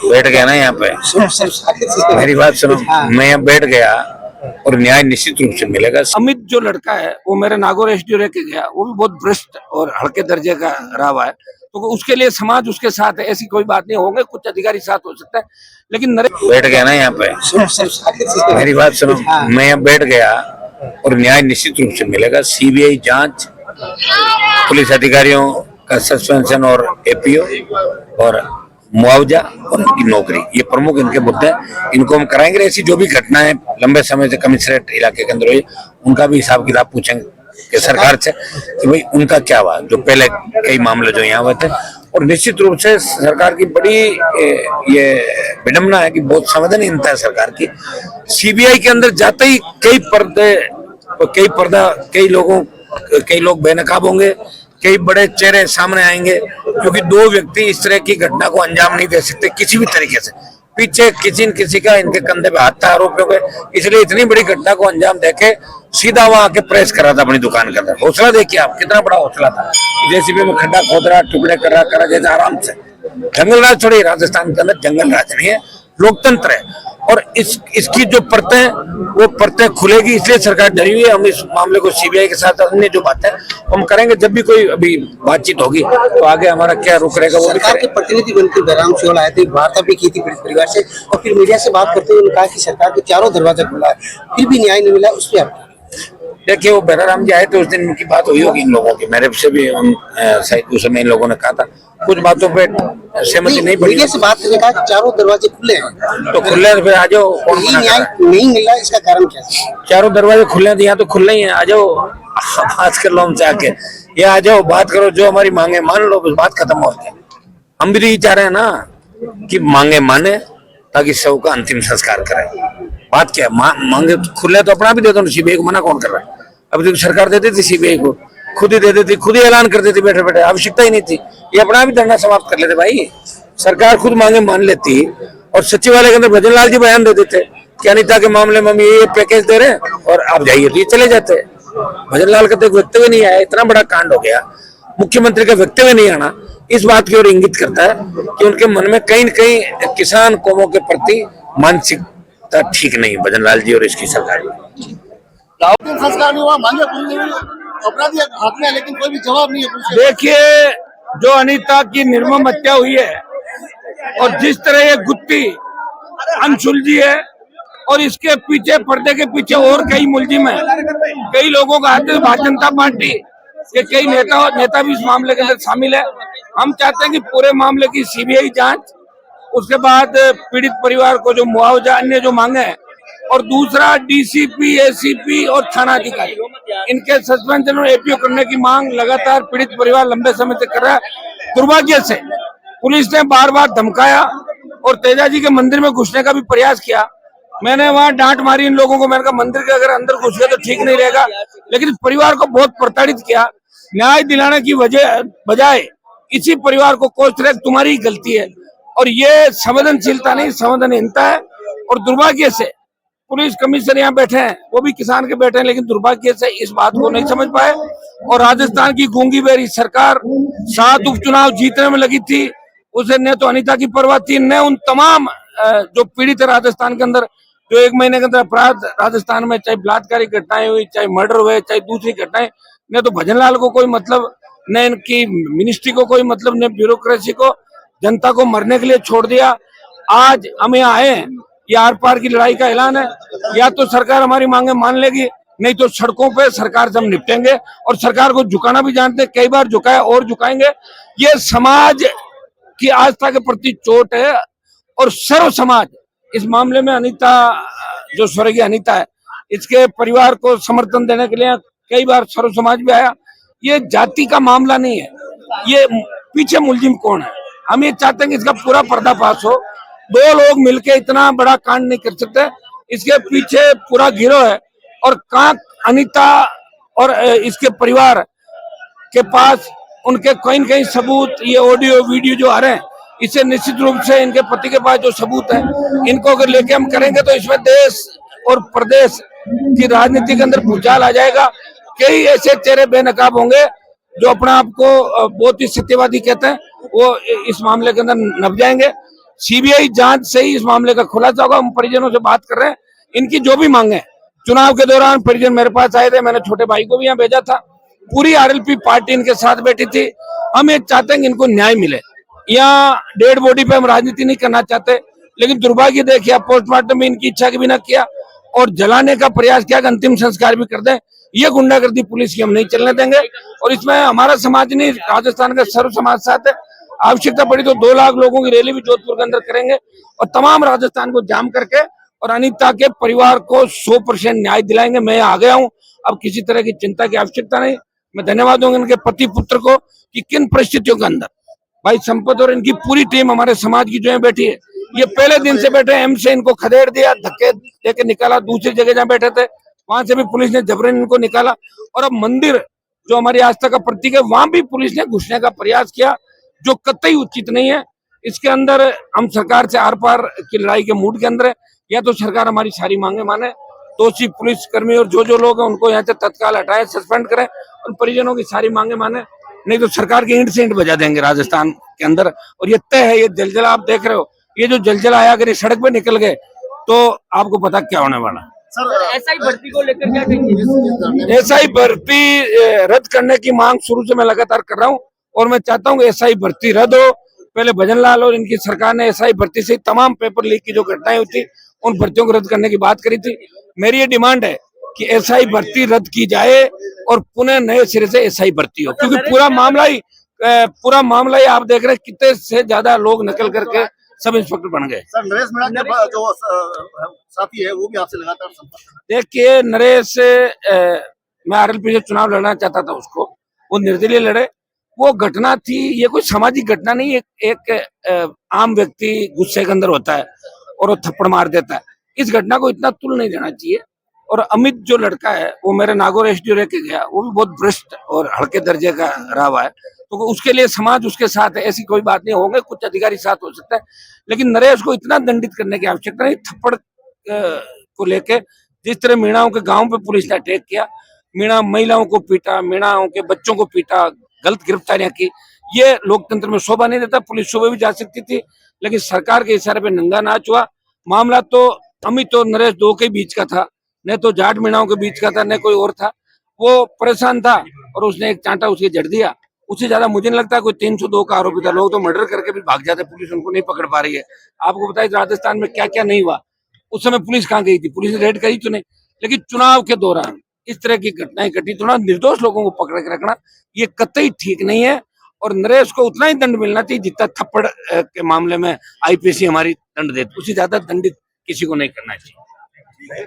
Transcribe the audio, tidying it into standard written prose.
बैठ गया ना यहाँ पे, मेरी बात सुनो। मैं यहाँ बैठ गया और न्याय निश्चित रूप से मिलेगा। अमित जो लड़का है वो मेरे नागौर एसडीओ रह के गया, वो भी बहुत भ्रष्ट और हल्के दर्जे का रहा हुआ है, तो उसके लिए समाज उसके साथ है, ऐसी कोई बात नहीं। होंगे कुछ अधिकारी साथ हो सकता है, लेकिन बैठ गया ना यहाँ पे, मेरी बात सुनो। मैं यहाँ बैठ गया और न्याय निश्चित रूप से मिलेगा। सीबीआई जांच, पुलिस अधिकारियों का सस्पेंशन और एपीओ और मुआवजा और उनकी नौकरी, ये प्रमुख इनके मुद्दे हैं। इनको हम कराएंगे। ऐसी जो भी घटनाएं लंबे समय से कमिश्नरेट इलाके के अंदर हुई, उनका भी हिसाब किताब पूछेंगे कि सरकार से कि भाई उनका क्या हुआ, जो पहले कई मामले जो यहाँ हुए थे। और निश्चित रूप से सरकार की बड़ी ये विडंबना है कि बहुत संवेदनहीनता है सरकार की। सीबीआई के अंदर जाते ही कई लोग बेनकाब होंगे, कई बड़े चेहरे सामने आएंगे, क्योंकि दो व्यक्ति इस तरह की घटना को अंजाम नहीं दे सकते किसी भी तरीके से। पीछे किसी न किसी का इनके कंधे पे हाथ था आरोपियों के, इसलिए इतनी बड़ी घटना को अंजाम देके सीधा वहां आके प्रेस कर रहा था अपनी दुकान के अंदर। हौसला देखिए आप, कितना बड़ा हौसला था। जेसीबी में खड्डा खोद रहा, टुकड़े कर रहा जैसे आराम से। जंगल राज थोड़ी, राजस्थान के अंदर जंगल राज नहीं है, लोकतंत्र है। और इसकी जो परतें, वो परतें खुलेगी, इसलिए सरकार डरी हुई है। हम इस मामले को सीबीआई के साथ अन्य जो बातें हम करेंगे, जब भी कोई अभी बातचीत होगी तो आगे हमारा क्या रुख रहेगा वो भी सरकार के प्रतिनिधि बनकर बैराम सियोल आए थे, वार्ता भी की थी पीड़ित परिवार से, और फिर मीडिया से बात करते हुए उन्होंने कहा कि सरकार के चारों दरवाजा खुला है, फिर भी न्याय नहीं मिला। उस पर आप देखिए, वो बैराराम जी आए थे, उस दिन उनकी बात हुई होगी इन लोगों की, मेरे से भी शायद उस समय इन लोगों ने कहा था, कुछ बातों पे सहमति नहीं पड़ी। मीडिया से बात करने कहा कि चारों दरवाजे खुले हैं, तो खुले फिर आ जाओ। कौन मना कर रहा है? न्याय नहीं मिला, इसका कारण क्या है? चारों दरवाजे खुले हैं, यहाँ तो खुले ही हैं। आ जाओ, बात कर लो हमसे आके, या आ जाओ बात करो, जो हमारी मांगे मान लो, बस बात खत्म हो गया। हम भी यही चाह रहे हैं ना कि मांगे माने, ताकि शव का अंतिम संस्कार करें। बात क्या मांगे खुले तो अपना भी दे दो, सीबीआई को मना कौन कर रहा है? अभी तो सरकार देती थी सीबीआई को, खुद ही दे देती, खुद ही ऐलान कर देती बैठे बैठे, आवश्यकता ही नहीं थी। ये अपना भी धरना समाप्त कर लेते भाई। सरकार खुद मांगे मान लेती, और सचिवालय के अंदर भजन लाल जी बयान दे देते कि अनिता के मामले में हम ये पैकेज दे रहे हैं और आप जाइए, तो ये चले जाते। भजन लाल का तो वक्तव्य नहीं आया, इतना बड़ा कांड हो गया, मुख्यमंत्री का वक्तव्य नहीं आना इस बात की ओर इंगित करता है कि उनके मन में कहीं न कहीं किसान कौमों के प्रति मानसिकता ठीक नहीं, भजन लाल जी और इसकी सरकार की। संस्कार नहीं हुआ, मांगे पूरी नहीं हुई, अपराधी हाथ में है, लेकिन कोई भी जवाब नहीं है। देखिए, जो अनीता की निर्मम हत्या हुई है और जिस तरह ये गुत्थी अनसुलझी है, और इसके पीछे, पर्दे के पीछे और कई मुलजिम है, कई लोगों का हाथ है। भारतीय जनता पार्टी के कई नेता भी इस मामले के अंदर शामिल है। हम चाहते हैं कि पूरे मामले की सीबीआई जांच, उसके बाद पीड़ित परिवार को जो मुआवजा, अन्य जो मांगे हैं, और दूसरा डीसीपी, एसीपी और थाना अधिकारी, इनके सस्पेंशन और एपीओ करने की मांग लगातार पीड़ित परिवार लंबे समय से कर रहा है। दुर्भाग्य से पुलिस ने बार बार धमकाया और तेजा जी के मंदिर में घुसने का भी प्रयास किया। मैंने वहां डांट मारी इन लोगों को, मैंने कहा मंदिर के अगर अंदर घुस गए तो ठीक नहीं रहेगा, लेकिन परिवार को बहुत प्रताड़ित किया। न्याय दिलाने की बजाय इसी परिवार को कोस रहे, तुम्हारी ही गलती है। और ये संवेदनशीलता नहीं, संवेदनहीनता है। और दुर्भाग्य से पुलिस कमिश्नर यहाँ बैठे हैं, वो भी किसान के बैठे हैं, लेकिन दुर्भाग्य से इस बात को नहीं समझ पाए। और राजस्थान की गूंगी बेरी सरकार 7 उपचुनाव जीतने में लगी थी, उसे न तो अनीता की परवाह थी, न उन तमाम जो पीड़ित है राजस्थान के अंदर, जो 1 महीने के अंदर अपराध राजस्थान में, चाहे बलात्कारी घटनाएं हुई, चाहे मर्डर हुए, चाहे दूसरी घटनाएं, न तो भजनलाल को कोई मतलब, न इनकी मिनिस्ट्री को कोई मतलब, न ब्यूरोक्रेसी को। जनता को मरने के लिए छोड़ दिया। आज हम यहाँ आए हैं, ये आर पार की लड़ाई का ऐलान है। या तो सरकार हमारी मांगे मान लेगी, नहीं तो सड़कों पे सरकार से हम निपटेंगे। और सरकार को झुकाना भी जानते हैं, कई बार झुकाया और झुकाएंगे। ये समाज की आस्था के प्रति चोट है, और सर्व समाज इस मामले में अनीता, जो स्वर्गीय अनीता है, इसके परिवार को समर्थन देने के लिए कई बार सर्व समाज भी आया। ये जाति का मामला नहीं है, ये पीछे मुलजिम कौन है। हम ये चाहते हैं कि इसका पूरा पर्दाफाश हो। 2 लोग मिलके इतना बड़ा कांड नहीं कर सकते, इसके पीछे पूरा गिरोह है। और कहाँ अनीता और इसके परिवार के पास उनके कहीं न कहीं सबूत, ये ऑडियो वीडियो जो आ रहे हैं, इससे निश्चित रूप से इनके पति के पास जो सबूत है, इनको अगर लेके हम करेंगे तो इसमें देश और प्रदेश की राजनीति के अंदर भूचाल आ जाएगा। कई ऐसे चेहरे बेनकाब होंगे जो अपना आप को बहुत ही सत्यवादी कहते हैं, वो इस मामले के अंदर नप जाएंगे। सीबीआई जांच से ही इस मामले का खुलासा होगा। हम परिजनों से बात कर रहे हैं, इनकी जो भी मांगे, चुनाव के दौरान परिजन मेरे पास आए थे, मैंने छोटे भाई को भी यहाँ भेजा था, पूरी आरएलपी पार्टी इनके साथ बैठी थी। हम ये चाहते हैं कि इनको न्याय मिले। यहाँ डेड बॉडी पे हम राजनीति नहीं करना चाहते, लेकिन दुर्भाग्य देखिए पोस्टमार्टम भी इनकी इच्छा के बिना किया और जलाने का प्रयास किया कि अंतिम संस्कार भी कर दें। ये गुंडागर्दी पुलिस की हम नहीं चलने देंगे और इसमें हमारा समाज नहीं, राजस्थान का सर्व समाज साथ है। आवश्यकता पड़ी तो 2 लाख लोगों की रैली भी जोधपुर के अंदर करेंगे और तमाम राजस्थान को जाम करके और अनीता के परिवार को 100% न्याय दिलाएंगे। मैं आ गया हूं, अब किसी तरह की चिंता की आवश्यकता नहीं। मैं धन्यवाद दूंगा इनके पति पुत्र को कि किन परिस्थितियों के अंदर भाई संपत और इनकी पूरी टीम हमारे समाज की जो है बैठी है। ये पहले दिन से बैठे, एम से इनको खदेड़ दिया, धक्के देके निकाला, दूसरी जगह जहाँ बैठे थे वहां से भी पुलिस ने जबरन इनको निकाला और अब मंदिर जो हमारी आस्था का प्रतीक है वहां भी पुलिस ने घुसने का प्रयास किया, जो कतई उचित नहीं है। इसके अंदर हम सरकार से आर पार की लड़ाई के मूड के अंदर है। या तो सरकार हमारी सारी मांगे माने, दोषी पुलिस कर्मी और जो लोग हैं उनको यहाँ से तत्काल हटाए, सस्पेंड करें और परिजनों की सारी मांगे माने, नहीं तो सरकार की ईंट से ईंट बजा देंगे राजस्थान के अंदर। और ये तय है, ये जलजला आप देख रहे हो, ये जो जलजला आया अगर ये सड़क पे निकल गए तो आपको पता क्या होने वाला। सर एसआई भर्ती को लेकर क्या कहेंगे? एसआई भर्ती रद्द करने की मांग शुरू से मैं लगातार कर रहा हूं और मैं चाहता हूं कि एसआई भर्ती रद्द हो। पहले भजन लाल और इनकी सरकार ने एसआई भर्ती से तमाम पेपर लीक की जो घटनाएं हुई थी उन भर्तियों को रद्द करने की बात करी थी। मेरी ये डिमांड है कि एसआई भर्ती रद्द की जाए और पुनः नए सिरे से एसआई भर्ती हो, क्योंकि पूरा मामला ही आप देख रहे हैं कितने से ज्यादा लोग नकल करके सब इंस्पेक्टर बन गए। सर नरेश मीणा के जो साथी है वो भी आपसे लगातार संपर्क कर रहे हैं। देखिए नरेश, मैं आरएलपी से चुनाव लड़ना चाहता था, उसको वो निर्दलीय लड़े, वो घटना थी, ये कोई सामाजिक घटना नहीं। एक आम व्यक्ति गुस्से के अंदर होता है और वो थप्पड़ मार देता है। इस घटना को इतना तुल नहीं देना चाहिए। और अमित जो लड़का है वो मेरे नागौर एसडीओ रह के गया, वो भी बहुत भ्रष्ट और हल्के दर्जे का रहा हुआ है, तो उसके लिए समाज उसके साथ है, ऐसी कोई बात नहीं। होंगे कुछ अधिकारी साथ हो सकता है, लेकिन नरेश को इतना दंडित करने की आवश्यकता नहीं। थप्पड़ को लेके जिस तरह मीणाओं के गांव पे पुलिस ने अटैक किया, मीणा महिलाओं को पीटा, मीणाओं के बच्चों को पीटा, गलत गिरफ्तारियां की, ये लोकतंत्र में शोभा नहीं देता। पुलिस सुबह भी जा सकती थी, लेकिन सरकार के इशारे पे नंगा नाच हुआ। मामला तो अमित और नरेश दो के बीच का था, न तो जाट मीणाओं के बीच का था, न कोई और था। वो परेशान था और उसने एक चांटा उसके जड़ दिया। उससे ज्यादा मुझे नहीं लगता कोई 302 का आरोपी था। लोग तो मर्डर करके भी भाग जाते, पुलिस उनको नहीं पकड़ पा रही है। आपको बताइए राजस्थान में क्या क्या नहीं हुआ, उस समय पुलिस कहाँ गई थी? पुलिस ने रेड करी तो नहीं। लेकिन चुनाव के दौरान इस तरह की घटनाएं घटी तो ना, निर्दोष लोगों को पकड़ के रखना ये कतई ठीक नहीं है। और नरेश को उतना ही दंड मिलना चाहिए जितना थप्पड़ के मामले में आईपीसी हमारी दंड देती, उससे ज्यादा दंडित किसी को नहीं करना चाहिए।